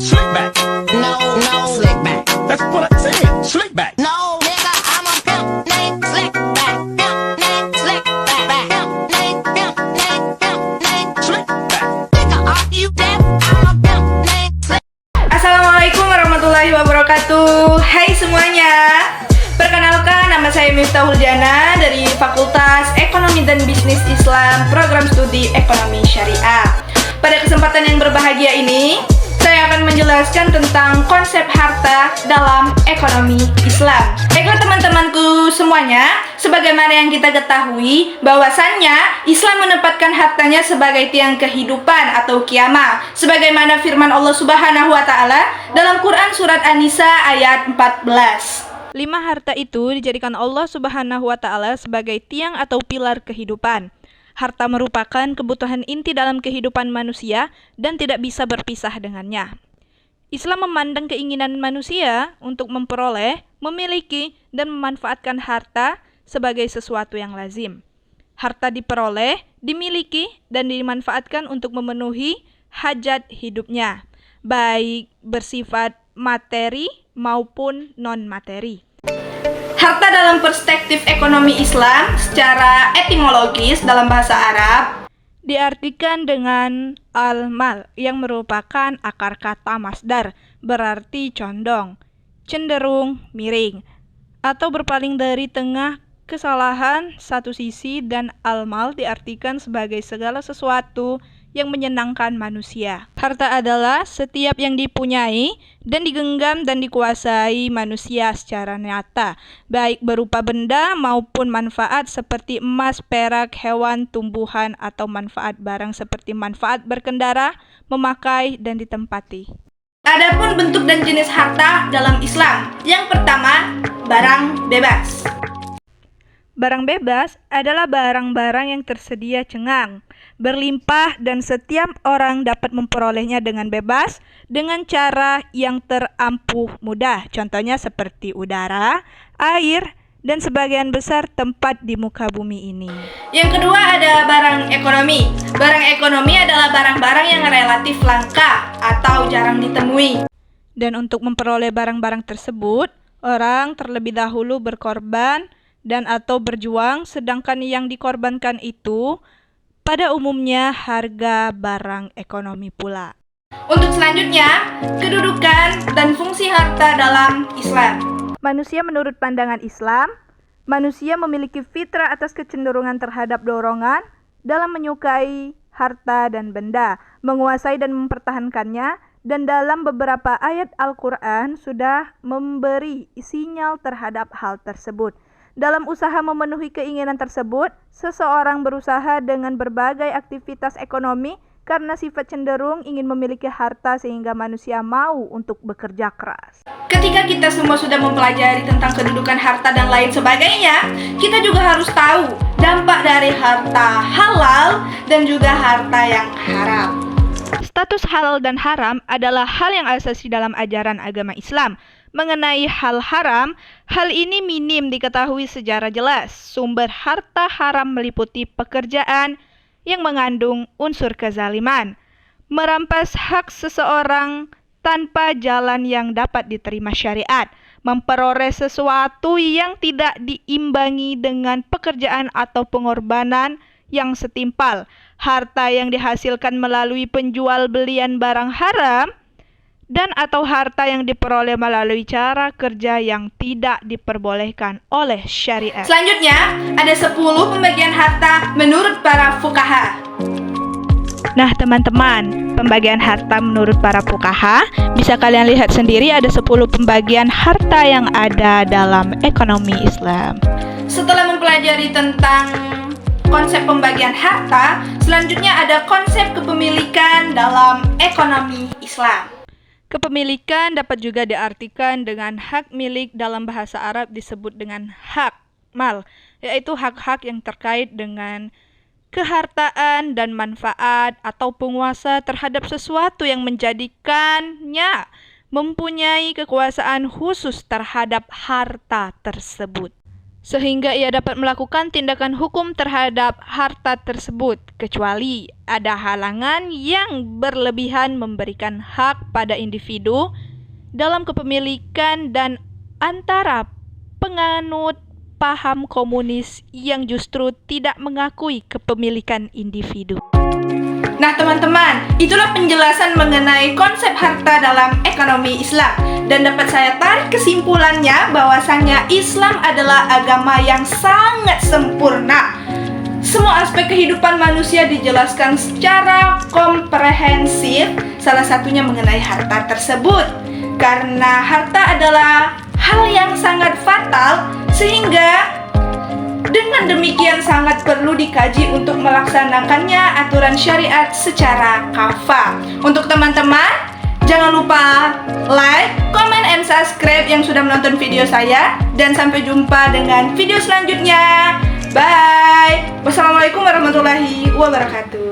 Slick back. No, slick back. That's what I said. Slick back. No, nigga, I'm a pimp named Slick Back. Pimp named Slick Back. Pimp named Slick back. Nigga, are you deaf? I'm a pimp named Slick. Assalamualaikum warahmatullahi wabarakatuh. Hai semuanya. Perkenalkan, nama saya Miftahul Jana dari Fakultas Ekonomi dan Bisnis Islam, Program Studi Ekonomi Syariah. Pada kesempatan yang berbahagia ini, saya akan menjelaskan tentang konsep harta dalam ekonomi Islam. Baiklah teman-temanku semuanya, sebagaimana yang kita ketahui bahwasannya Islam menempatkan hartanya sebagai tiang kehidupan atau qiyamah, sebagaimana firman Allah Subhanahu wa taala dalam Quran surat An-Nisa ayat 14. 5 harta itu dijadikan Allah Subhanahu wa taala sebagai tiang atau pilar kehidupan. Harta merupakan kebutuhan inti dalam kehidupan manusia dan tidak bisa berpisah dengannya. Islam memandang keinginan manusia untuk memperoleh, memiliki, dan memanfaatkan harta sebagai sesuatu yang lazim. Harta diperoleh, dimiliki, dan dimanfaatkan untuk memenuhi hajat hidupnya, baik bersifat materi maupun non-materi. Harta dalam perspektif ekonomi Islam secara etimologis dalam bahasa Arab diartikan dengan al-mal yang merupakan akar kata masdar, berarti condong, cenderung, miring, atau berpaling dari tengah kesalahan satu sisi, dan al-mal diartikan sebagai segala sesuatu yang menyenangkan manusia. Harta adalah setiap yang dipunyai dan digenggam dan dikuasai manusia secara nyata, baik berupa benda maupun manfaat seperti emas, perak, hewan, tumbuhan, atau manfaat barang seperti manfaat berkendara, memakai, dan ditempati. Adapun bentuk dan jenis harta dalam Islam. Yang pertama, barang bebas. Barang bebas adalah barang-barang yang tersedia cengang, berlimpah, dan setiap orang dapat memperolehnya dengan bebas dengan cara yang terampuh mudah. Contohnya seperti udara, air, dan sebagian besar tempat di muka bumi ini. Yang kedua ada barang ekonomi. Barang ekonomi adalah barang-barang yang relatif langka atau jarang ditemui. Dan untuk memperoleh barang-barang tersebut, orang terlebih dahulu berkorban dan atau berjuang, sedangkan yang dikorbankan itu pada umumnya harga barang ekonomi pula. Untuk selanjutnya, kedudukan dan fungsi harta dalam Islam. Manusia menurut pandangan Islam, manusia memiliki fitrah atas kecenderungan terhadap dorongan dalam menyukai harta dan benda, menguasai dan mempertahankannya, dan dalam beberapa ayat Al-Quran sudah memberi sinyal terhadap hal tersebut. Dalam usaha memenuhi keinginan tersebut, seseorang berusaha dengan berbagai aktivitas ekonomi karena sifat cenderung ingin memiliki harta sehingga manusia mau untuk bekerja keras. Ketika kita semua sudah mempelajari tentang kedudukan harta dan lain sebagainya, kita juga harus tahu dampak dari harta halal dan juga harta yang haram. Status halal dan haram adalah hal yang asasi dalam ajaran agama Islam. Mengenai hal haram, hal ini minim diketahui secara jelas. Sumber harta haram meliputi pekerjaan yang mengandung unsur kezaliman, merampas hak seseorang tanpa jalan yang dapat diterima syariat, memperoleh sesuatu yang tidak diimbangi dengan pekerjaan atau pengorbanan yang setimpal, harta yang dihasilkan melalui penjual belian barang haram, dan atau harta yang diperoleh melalui cara kerja yang tidak diperbolehkan oleh syariat. Selanjutnya, ada 10 pembagian harta menurut para fuqaha. Nah teman-teman, pembagian harta menurut para fuqaha bisa kalian lihat sendiri, ada 10 pembagian harta yang ada dalam ekonomi Islam. Setelah mempelajari tentang konsep pembagian harta, selanjutnya ada konsep kepemilikan dalam ekonomi Islam. Kepemilikan dapat juga diartikan dengan hak milik, dalam bahasa Arab disebut dengan hak mal, yaitu hak-hak yang terkait dengan kehartaan dan manfaat atau penguasa terhadap sesuatu yang menjadikannya mempunyai kekuasaan khusus terhadap harta tersebut. sehingga ia dapat melakukan tindakan hukum terhadap harta tersebut, kecuali ada halangan yang berlebihan memberikan hak pada individu dalam kepemilikan dan antara penganut paham komunis yang justru tidak mengakui kepemilikan individu. Nah teman-teman, itulah penjelasan mengenai konsep harta dalam ekonomi Islam. Dan dapat saya tarik kesimpulannya bahwasannya Islam adalah agama yang sangat sempurna. Semua aspek kehidupan manusia dijelaskan secara komprehensif, salah satunya mengenai harta tersebut. Karena harta adalah hal yang sangat fatal, sehingga dengan demikian sangat perlu dikaji untuk melaksanakannya aturan syariat secara kafah. Untuk teman-teman, jangan lupa like, comment, and subscribe yang sudah menonton video saya. Dan sampai jumpa dengan video selanjutnya. Bye. Wassalamualaikum warahmatullahi wabarakatuh.